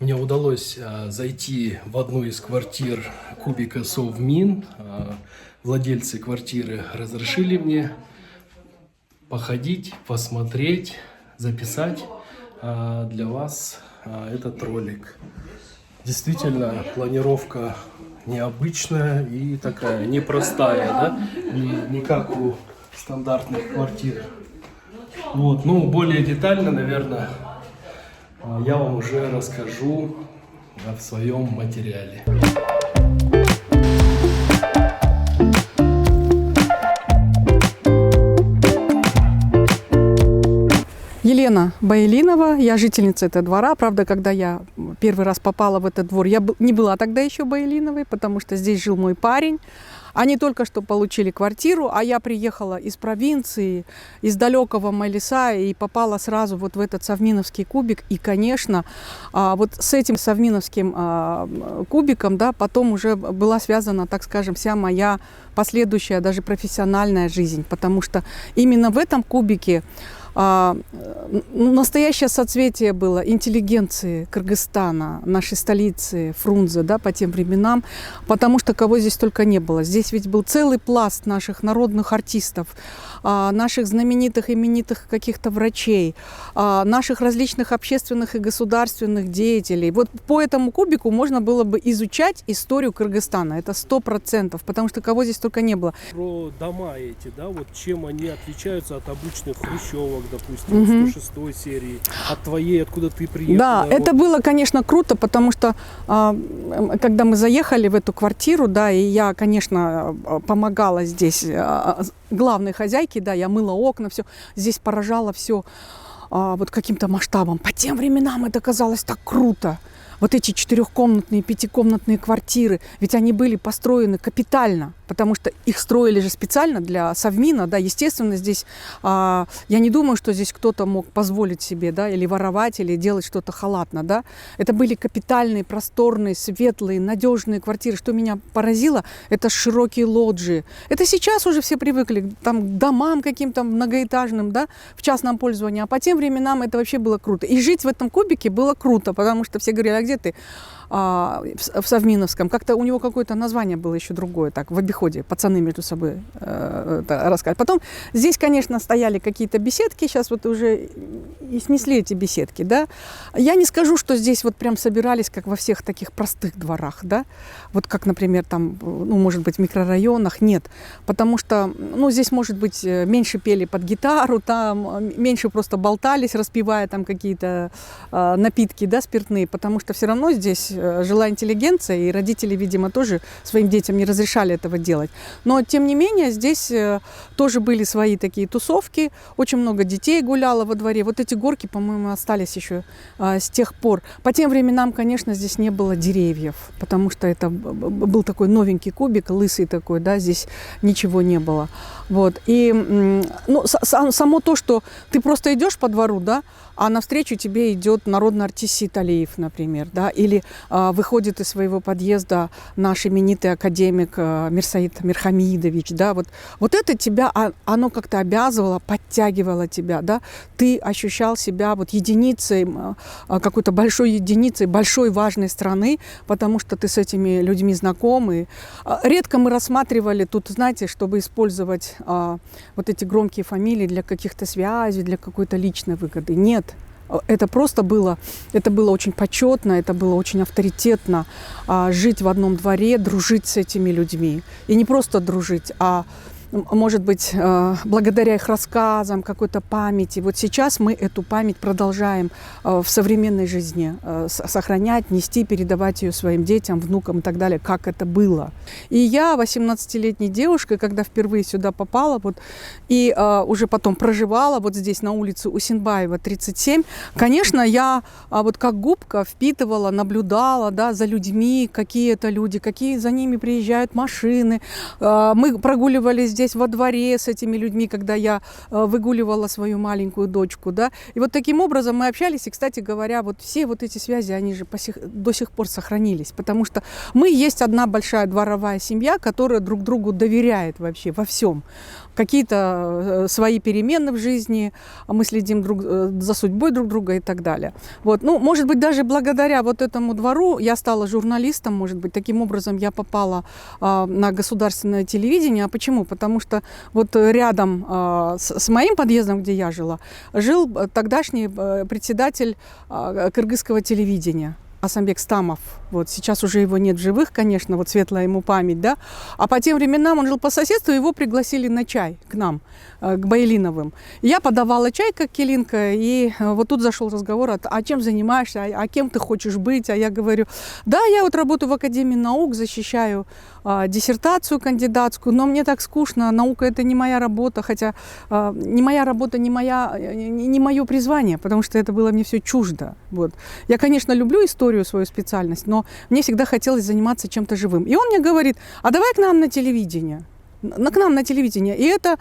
Мне удалось зайти в одну из квартир кубика Совмин. Владельцы квартиры разрешили мне походить, посмотреть, записать для вас этот ролик. Действительно, планировка необычная и такая непростая, да? Не как у стандартных квартир. Вот, ну, более детально, наверное, я вам уже расскажу в своем материале. Елена Баилинова, я жительница этого двора. Правда, когда я первый раз попала в этот двор, я не была тогда еще Баилиновой, потому что здесь жил мой парень. Они только что получили квартиру, а я приехала из провинции, из далекого Малиса и попала сразу вот в этот совминовский кубик. И, конечно, вот с этим совминовским кубиком, да, потом уже была связана, так скажем, вся моя последующая, даже профессиональная жизнь, потому что именно в этом кубике настоящее соцветие было интеллигенции Кыргызстана, нашей столицы Фрунзе, да, по тем временам, потому что кого здесь только не было. Здесь ведь был целый пласт наших народных артистов, наших знаменитых, именитых каких-то врачей, наших различных общественных и государственных деятелей. Вот по этому кубику можно было бы изучать историю Кыргызстана. Это 100%, потому что кого здесь только не было. Про дома эти, да, вот чем они отличаются от обычных хрущевок, допустим, 106 серии, от твоей, откуда ты приехала? Да, вот. это было, конечно, круто, потому что когда мы заехали в эту квартиру, да, и я, конечно, помогала здесь главной хозяйке, да, я мыла окна, все, здесь поражало все вот каким-то масштабом. По тем временам это казалось так круто. Вот эти 4-комнатные, 5-комнатные квартиры, ведь они были построены капитально, потому что их строили же специально для совмина, да, естественно, здесь, я не думаю, что здесь кто-то мог позволить себе, да, или воровать, или делать что-то халатно, да. Это были капитальные, просторные, светлые, надежные квартиры. Что меня поразило, это широкие лоджии. Это сейчас уже все привыкли там, к домам каким-то многоэтажным, да, в частном пользовании, а по тем временам это вообще было круто. И жить в этом кубике было круто, потому что все говорили, а где ты? В Совминовском. Как-то у него какое-то название было еще другое, так, в обиходе. Пацаны между собой рассказывали. Потом здесь, конечно, стояли какие-то беседки, сейчас вот уже и снесли эти беседки, да. Я не скажу, что здесь вот прям собирались, как во всех таких простых дворах, да. Вот как, например, там, ну, может быть, в микрорайонах, нет. Потому что, ну, здесь, может быть, меньше пели под гитару, там, меньше просто болтались, распивая там какие-то напитки, да, спиртные, потому что все равно здесь жила интеллигенция, и родители, видимо, тоже своим детям не разрешали этого делать. Но, тем не менее, здесь тоже были свои такие тусовки, очень много детей гуляло во дворе. Вот эти горки, по-моему, остались еще с тех пор. По тем временам, конечно, здесь не было деревьев, потому что это был такой новенький кубик, лысый такой, да, здесь ничего не было. Вот. И ну, само то, что ты просто идешь по двору, да, а навстречу тебе идет народный артист Сейталиев, например, да, или выходит из своего подъезда наш именитый академик Мирсаид Мирхамидович, да, вот это тебя, оно как-то обязывало, подтягивало тебя, да, ты ощущал себя вот единицей, какой-то большой единицей, большой важной страны, потому что ты с этими людьми знаком, и редко мы рассматривали тут, знаете, чтобы использовать вот эти громкие фамилии для каких-то связей, для какой-то личной выгоды. Нет. Это просто было, это было очень почетно, это было очень авторитетно жить в одном дворе, дружить с этими людьми. И не просто дружить, а может быть, благодаря их рассказам, какой-то памяти. Вот сейчас мы эту память продолжаем в современной жизни сохранять, нести, передавать ее своим детям, внукам и так далее, как это было. И я, 18-летней девушкой, когда впервые сюда попала, вот, и уже потом проживала вот здесь на улице Усинбаева, 37, конечно, я вот как губка впитывала, наблюдала, да, за людьми, какие это люди, какие за ними приезжают машины. Мы прогуливались здесь во дворе с этими людьми, когда я выгуливала свою маленькую дочку, да. И вот таким образом мы общались, и, кстати говоря, вот все вот эти связи, они же до сих пор сохранились, потому что мы есть одна большая дворовая семья, которая друг другу доверяет вообще во всем. Какие-то свои перемены в жизни, мы следим за судьбой друг друга и так далее. Вот. Ну, может быть, даже благодаря вот этому двору я стала журналистом, может быть, таким образом я попала на государственное телевидение. А почему? Потому что вот рядом с моим подъездом, где я жила, жил тогдашний председатель кыргызского телевидения. Асамбек Стамов. Вот сейчас уже его нет в живых, конечно, вот светлая ему память, да. А по тем временам он жил по соседству, его пригласили на чай к нам, к Байлиновым. Я подавала чай, как Келинка, и вот тут зашел разговор, а чем занимаешься, а кем ты хочешь быть? А я говорю, да, я вот работаю в Академии наук, защищаю диссертацию кандидатскую, но мне так скучно, наука это не моя работа, хотя не моя работа, не мое призвание, потому что это было мне все чуждо. Вот. Я, конечно, люблю историю, свою специальность, но мне всегда хотелось заниматься чем-то живым. И он мне говорит, а давай к нам на телевидение. К нам на телевидение. И это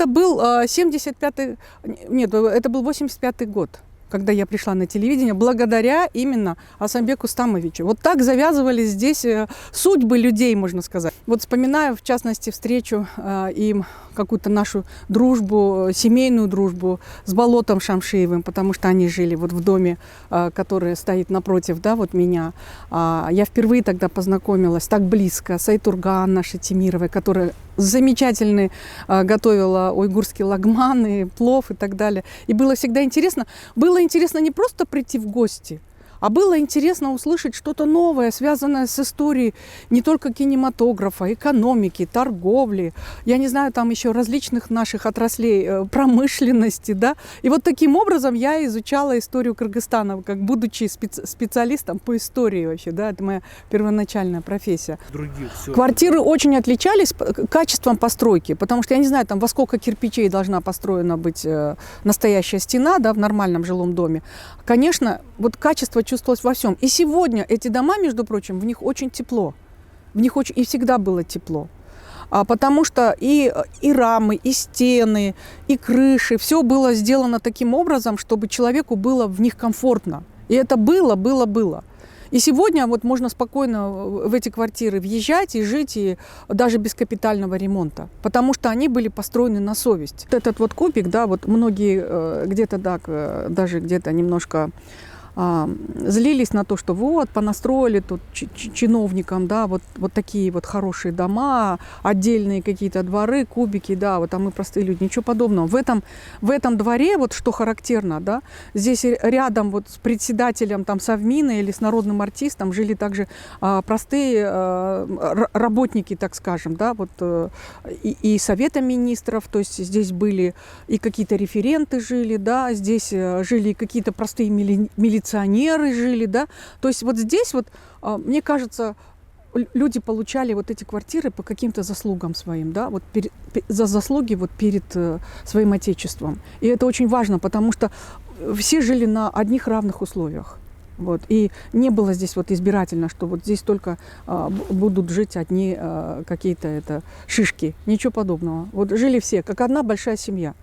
был 85-й год, когда я пришла на телевидение, благодаря именно Асамбеку Стамовичу. Вот так завязывались здесь судьбы людей, можно сказать. Вот вспоминаю, в частности, встречу им, какую-то нашу дружбу, семейную дружбу с Болотом Шамшиевым, потому что они жили вот в доме, который стоит напротив, да, вот меня. Я впервые тогда познакомилась так близко с Айтурган нашей Тимировой, которая замечательно готовила уйгурские лагманы, плов и так далее. И было всегда интересно. Было интересно не просто прийти в гости, а было интересно услышать что-то новое, связанное с историей не только кинематографа, экономики, торговли, я не знаю, там еще различных наших отраслей промышленности, да. И вот таким образом я изучала историю Кыргызстана, как будучи специалистом по истории вообще, да, это моя первоначальная профессия. Квартиры очень отличались качеством постройки, потому что я не знаю, там во сколько кирпичей должна построена быть настоящая стена, да, в нормальном жилом доме. Конечно, вот качество чувствовалось во всем. И сегодня эти дома, между прочим, в них очень тепло. В них очень и всегда было тепло. Потому что и рамы, и стены, и крыши, все было сделано таким образом, чтобы человеку было в них комфортно. И это было. И сегодня вот можно спокойно в эти квартиры въезжать и жить, и даже без капитального ремонта, потому что они были построены на совесть. Вот этот вот кубик, да, вот многие где-то так, даже где-то немножко злились на то, что вот понастроили тут чиновникам, да, вот такие вот хорошие дома, отдельные какие-то дворы, кубики, да, вот, а мы простые люди, ничего подобного. В этом дворе, вот что характерно, да, здесь рядом вот с председателем там Совмина или с народным артистом жили также простые работники, так скажем, да, вот и Совета министров, то есть здесь были и какие-то референты жили, да, здесь жили какие-то простые милиционеры жили, да, то есть вот здесь вот, мне кажется, люди получали вот эти квартиры по каким-то заслугам своим, да, вот за заслуги вот перед своим отечеством. И это очень важно, потому что все жили на одних равных условиях. Вот. И не было здесь вот избирательно, что вот здесь только будут жить одни какие-то шишки. Ничего подобного. Вот жили все, как одна большая семья.